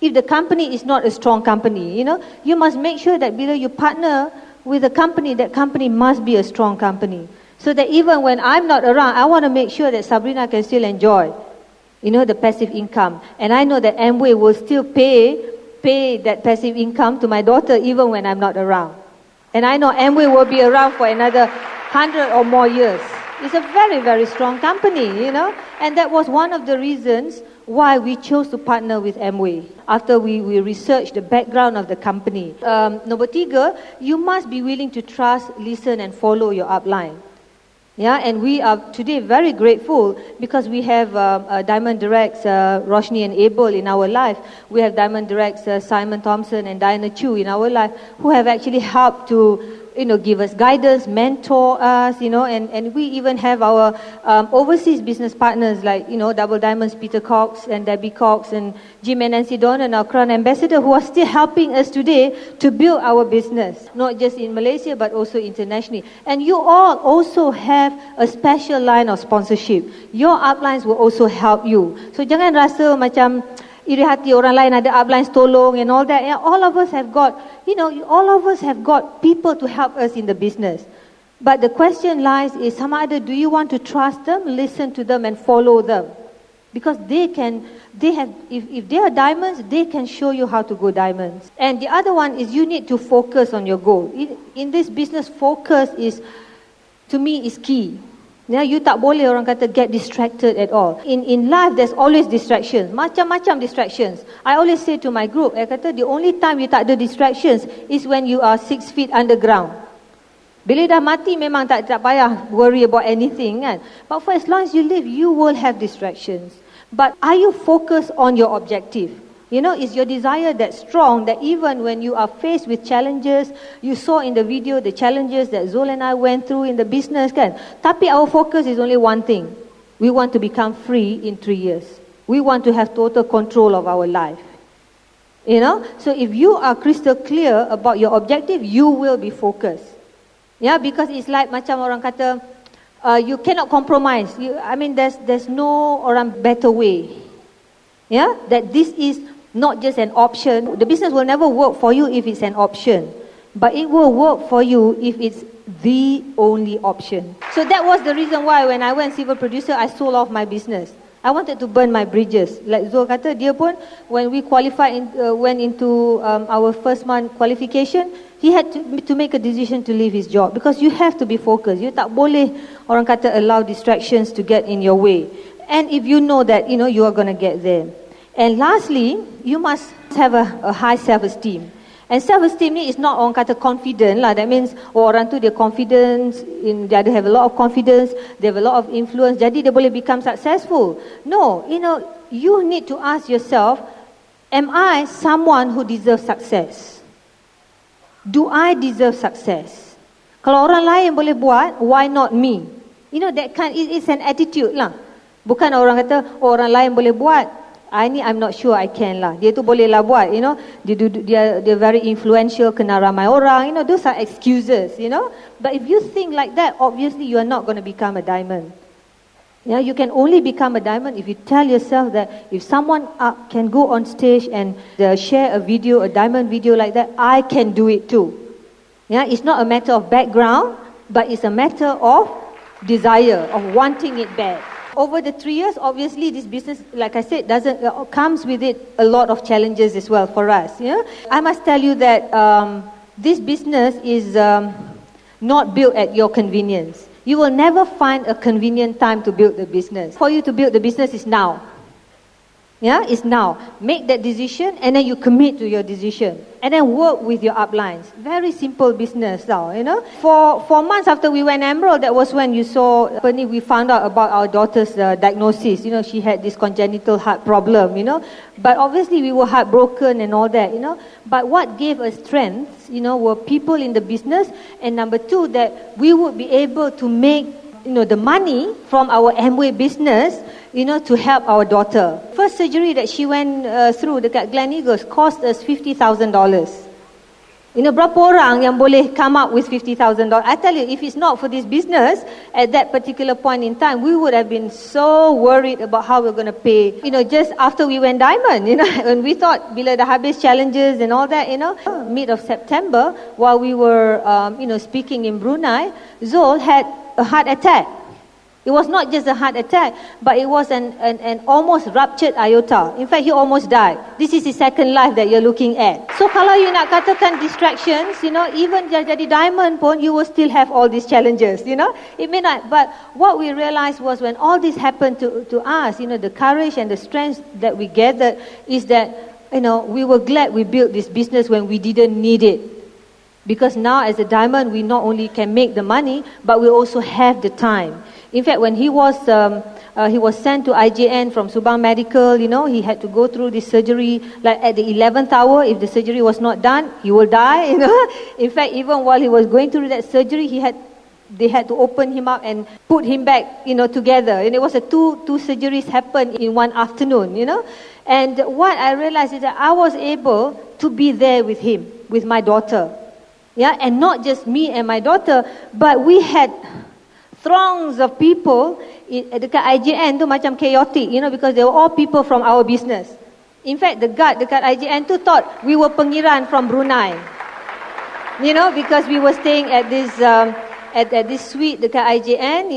If the company is not a strong company, you must make sure that bila you partner with a company, that company must be a strong company. So that even when I'm not around, I want to make sure that Sabrina can still enjoy, the passive income. And I know that Amway will still pay that passive income to my daughter even when I'm not around. And I know Amway will be around for another 100 or more years. It's a very, very strong company, And that was one of the reasons why we chose to partner with Amway. After we researched the background of the company. Number 3, you must be willing to trust, listen and follow your upline. And we are today very grateful because we have Diamond Directs, Roshni and Abel in our life. We have Diamond Directs, Simon Thompson and Diana Chu in our life, who have actually helped to give us guidance, mentor us, and we even have our overseas business partners like, Double Diamonds, Peter Cox and Debbie Cox and Jim and Nancy Don and our Crown Ambassador who are still helping us today to build our business, not just in Malaysia but also internationally. And you all also have a special line of sponsorship. Your uplines will also help you. So jangan rasa macam iri hati orang lain ada uplines tolong and all that. All of us have got, all of us have got people to help us in the business. But the question lies is, sama ada, do you want to trust them, listen to them and follow them? Because if they are diamonds, they can show you how to go diamonds. And the other one is you need to focus on your goal. In this business, focus is, to me, is key. You tak boleh orang kata get distracted at all. In life, there's always distractions. Macam-macam distractions. I always say to my group, I kata the only time you tak ada distractions is when you are 6 feet underground. Bila dah mati memang tak payah worry about anything kan. But for as long as you live, you will have distractions. But are you focused on your objective? Is your desire that strong that even when you are faced with challenges, you saw in the video the challenges that Zul and I went through in the business kan. Tapi our focus is only one thing. We want to become free in 3 years. We want to have total control of our life. So if you are crystal clear about your objective, you will be focused. Because it's like macam orang kata, you cannot compromise. There's no better way. That this is not just an option. The business will never work for you if it's an option. But it will work for you if it's the only option. So that was the reason why when I went civil producer, I sold off my business. I wanted to burn my bridges. Like Zul kata, dia pun, when we qualified, went into our first month qualification, he had to make a decision to leave his job. Because you have to be focused. You tak boleh, orang kata, allow distractions to get in your way. And if you know that, you are going to get there. And lastly, you must have a high self-esteem. And self-esteem ni is not orang kata confident lah. That means orang tu dia confidence, they have a lot of confidence, they have a lot of influence, jadi dia boleh become successful. No, you need to ask yourself, am I someone who deserves success? Do I deserve success? Kalau orang lain boleh buat, why not me? That kind, it's an attitude lah. Bukan orang kata, orang lain boleh buat, I'm not sure I can lah. Dia tu boleh lah buat, Dia very influential, kena ramai orang, those are excuses, But if you think like that, obviously you are not going to become a diamond. You can only become a diamond if you tell yourself that if someone can go on stage and share a diamond video like that, I can do it too. It's not a matter of background, but it's a matter of desire, of wanting it bad. Over the 3 years, obviously this business, like I said, comes with it a lot of challenges as well for us. I must tell you that this business is not built at your convenience. You will never find a convenient time to build the business. For you to build the business is now. It's now. Make that decision and then you commit to your decision. And then work with your uplines. Very simple business now, For months after we went emerald, that was when we found out about our daughter's diagnosis. She had this congenital heart problem, But obviously we were heartbroken and all that, But what gave us strength, were people in the business. And number 2, that we would be able to make, the money from our Amway business, to help our daughter. First surgery that she went through dekat Gleneagles cost us $50,000. Berapa orang yang boleh come up with $50,000? I tell you, if it's not for this business, at that particular point in time, we would have been so worried about how we're going to pay. Just after we went diamond, and we thought, bila dah habis challenges and all that, mid of September, while we were, speaking in Brunei, Zul had a heart attack. It was not just a heart attack, but it was an almost ruptured aorta. In fact, he almost died. This is his second life that you're looking at. So kalau you nak katakan distractions, even jadi diamond pun, you will still have all these challenges, It may not, but what we realized was when all this happened to us, the courage and the strength that we gathered is that, we were glad we built this business when we didn't need it. Because now as a diamond, we not only can make the money, but we also have the time. In fact, when he was sent to IJN from Subang Medical, he had to go through this surgery, like at the 11th hour. If the surgery was not done, he will die, In fact, even while he was going through that surgery, they had to open him up and put him back, together. And it was two surgeries happened in one afternoon, And what I realized is that I was able to be there with him, with my daughter. Yeah, and not just me and my daughter, but we had throngs of people dekat IJN tu macam chaotic, because they were all people from our business. In fact, the guard dekat IJN tu thought we were pengiran from Brunei. Because we were staying at this this suite dekat IJN,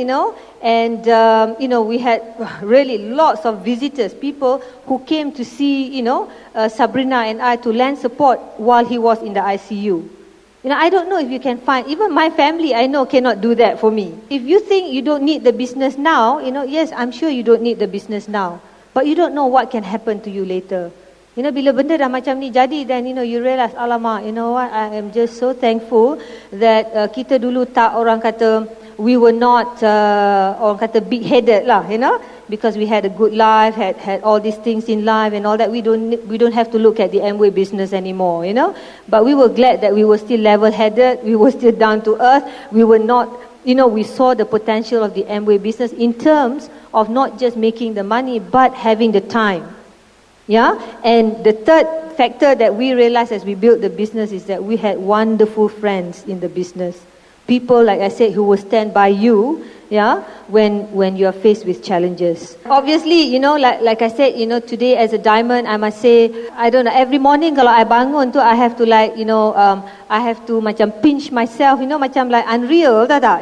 and we had really lots of visitors, people who came to see, Sabrina and I to lend support while he was in the ICU. I don't know if you can find, even my family I know cannot do that for me. If you think you don't need the business now, yes, I'm sure you don't need the business now. But you don't know what can happen to you later. Bila benda dah macam ni jadi, then you realize, alamak, what, I am just so thankful that kita dulu tak, orang kata, we were not, orang kata big-headed lah, because we had a good life, had all these things in life and all that. We don't have to look at the Amway business anymore, But we were glad that we were still level-headed, we were still down to earth, we were not, we saw the potential of the Amway business in terms of not just making the money, but having the time. Yeah, and the third factor that we realized as we built the business is that we had wonderful friends in the business. People, like I said, who will stand by you, when you are faced with challenges. Obviously, like I said, today as a diamond, I must say, I don't know, every morning kalau I bangun tu, I have to I have to macam pinch myself, macam like unreal, tak?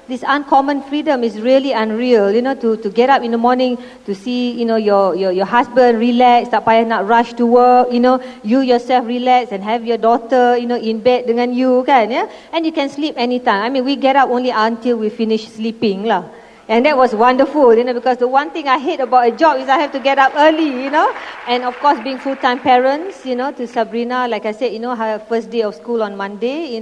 This uncommon freedom is really unreal, to get up in the morning, to see, your husband relax, tak payah nak rush to work, you yourself relax and have your daughter, in bed dengan you, kan, and you can sleep anytime. I mean, we get up only until we finish sleeping lah. And that was wonderful, because the one thing I hate about a job is I have to get up early, And of course, being full-time parents, to Sabrina, like I said, her first day of school on Monday,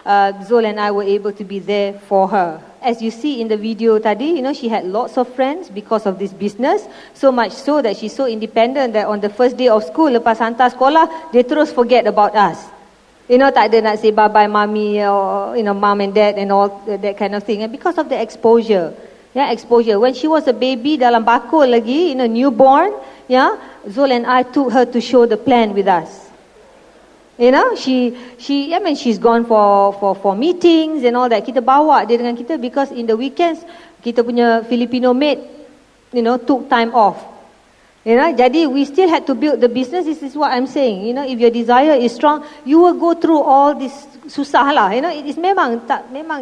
Zul and I were able to be there for her. As you see in the video tadi, she had lots of friends because of this business. So much so that she's so independent that on the first day of school, lepas hantar sekolah, they terus forget about us. Tak ada nak say bye-bye mommy or, mom and dad and all that kind of thing. And because of the exposure. Exposure. When she was a baby, dalam bakul lagi, newborn, Zul and I took her to show the plan with us. She's gone for meetings and all that. Kita bawa dia dengan kita because in the weekends, kita punya Filipino maid, took time off. Jadi we still had to build the business. This is what I'm saying. If your desire is strong, you will go through all this susah lah. It is memang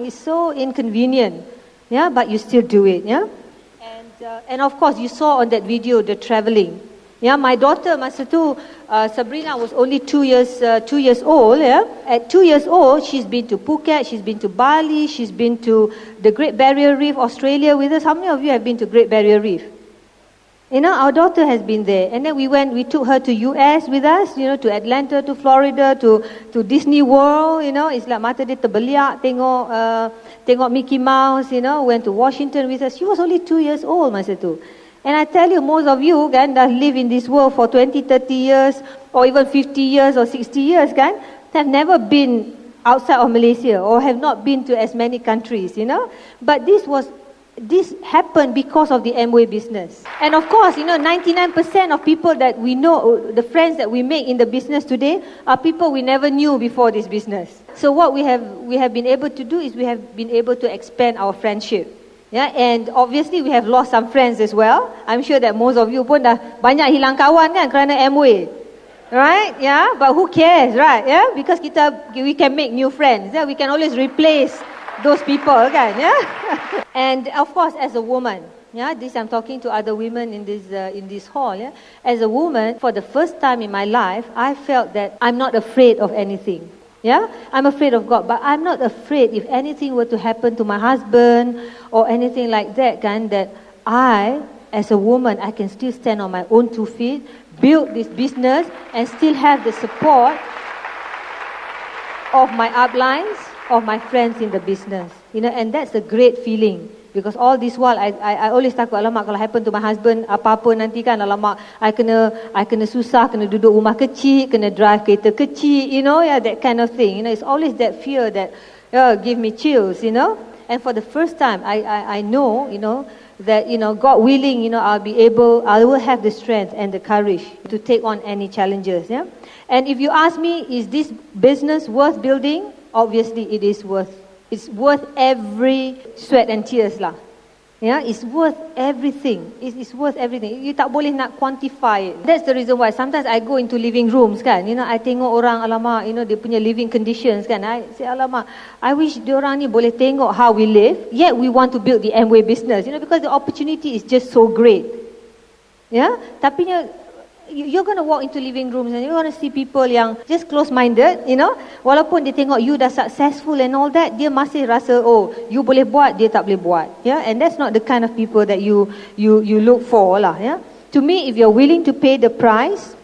it's so inconvenient. But you still do it. And of course, you saw on that video the traveling. My daughter masa tu, Sabrina was only 2 years old. At 2 years old, she's been to Phuket, she's been to Bali, she's been to the Great Barrier Reef, Australia with us. How many of you have been to Great Barrier Reef? Our daughter has been there. And then we took her to US with us, to Atlanta, to Florida, to Disney World, it's like mata dia terbeliak tengok Mickey Mouse, went to Washington with us. She was only 2 years old masa tu. And I tell you, most of you kan dah live in this world for 20, 30 years or even 50 years or 60 years kan, have never been outside of Malaysia or have not been to as many countries, But this was this happened because of the Amway business. And of course, 99% of people that we know, the friends that we make in the business today, are people we never knew before this business. So what we have been able to do is we have been able to expand our friendship. Yeah, and obviously we have lost some friends as well. I'm sure that most of you pun dah banyak hilang kawan kan kerana Amway. Right? Yeah, but who cares, right? Yeah, because we can make new friends. Yeah, we can always replace those people kan, yeah. And of course, as a woman, yeah, this I'm talking to other women in this hall, yeah. As a woman, for the first time in my life, I felt that I'm not afraid of anything. Yeah, I'm afraid of God, but I'm not afraid if anything were to happen to my husband or anything like that, kan, that I, as a woman, I can still stand on my own 2 feet, build this business, and still have the support of my uplines, of my friends in the business. And that's a great feeling. Because all this while, I always takut, alamak, kalau happen to my husband, apa-apa nanti kan, alamak, I kena susah, kena duduk rumah kecil, kena drive kereta kecil, yeah, that kind of thing. It's always that fear that give me chills, And for the first time, I know, that, God willing, I will have the strength and the courage to take on any challenges, yeah. And if you ask me, is this business worth building? Obviously, it is worth. It's worth every sweat and tears lah. Yeah, it's worth everything. It's worth everything. You tak boleh nak quantify it. That's the reason why sometimes I go into living rooms kan. I tengok orang, alamak, dia punya living conditions kan. I say, alamak, I wish diorang ni boleh tengok how we live. Yet we want to build the Amway business. Because the opportunity is just so great. Yeah, tapi you're going to walk into living rooms and you're going to see people yang just close-minded, walaupun dia tengok you dah successful and all that, dia masih rasa, oh, you boleh buat, dia tak boleh buat. Yeah, and that's not the kind of people that you look for lah. Yeah, to me, if you're willing to pay the price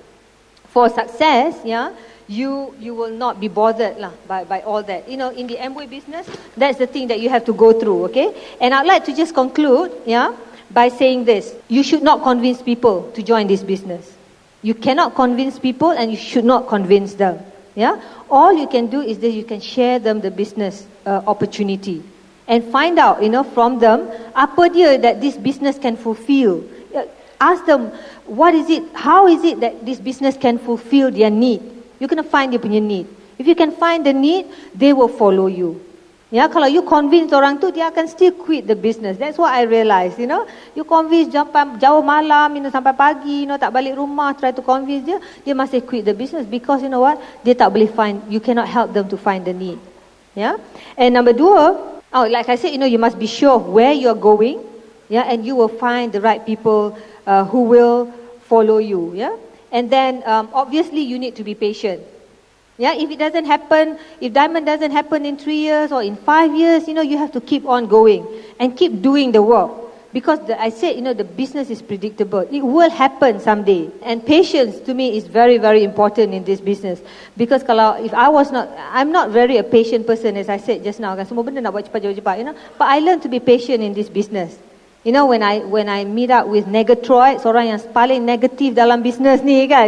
for success, yeah, you will not be bothered lah by all that. In the Amway business, that's the thing that you have to go through. Okay, and I'd like to just conclude, yeah, by saying this: you should not convince people to join this business. You cannot convince people and you should not convince them. Yeah? All you can do is that you can share them the business opportunity and find out, from them, apa dia that this business can fulfill. Ask them, what is it, how is it that this business can fulfill their need. You're going to find dia punya need. If you can find the need, they will follow you. Ya, kalau you convince orang tu, dia akan still quit the business. That's what I realised, You convince jauh malam, sampai pagi, tak balik rumah, try to convince dia masih quit the business because you know what? Dia tak boleh you cannot help them to find the need. Yeah? And number 2, like I said, you must be sure of where you're going, yeah, and you will find the right people who will follow you, yeah? And then, obviously, you need to be patient. Yeah, if it doesn't happen, if diamond doesn't happen in 3 years or in 5 years, you have to keep on going and keep doing the work. Because I said, the business is predictable. It will happen someday. And patience to me is very, very important in this business. Because I'm not very a patient person, as I said just now. Semua benda nak buat cepat-cepat, But I learned to be patient in this business. When I meet up with negatroids, orang yang paling negatif dalam bisnes ni kan,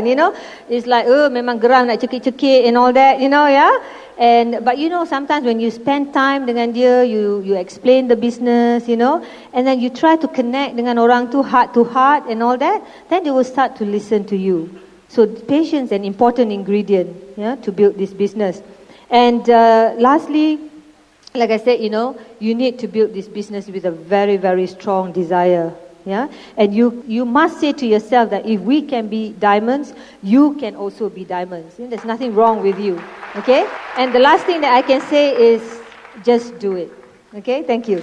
it's like, memang geram nak cekik-cekik and all that, yeah. But sometimes when you spend time dengan dia, you explain the business, and then you try to connect dengan orang tu heart to heart and all that, then they will start to listen to you. So patience is an important ingredient, yeah, to build this business. And lastly, like I said, you need to build this business with a very, very strong desire. Yeah? And you must say to yourself that if we can be diamonds, you can also be diamonds. There's nothing wrong with you. Okay? And the last thing that I can say is just do it. Okay? Thank you.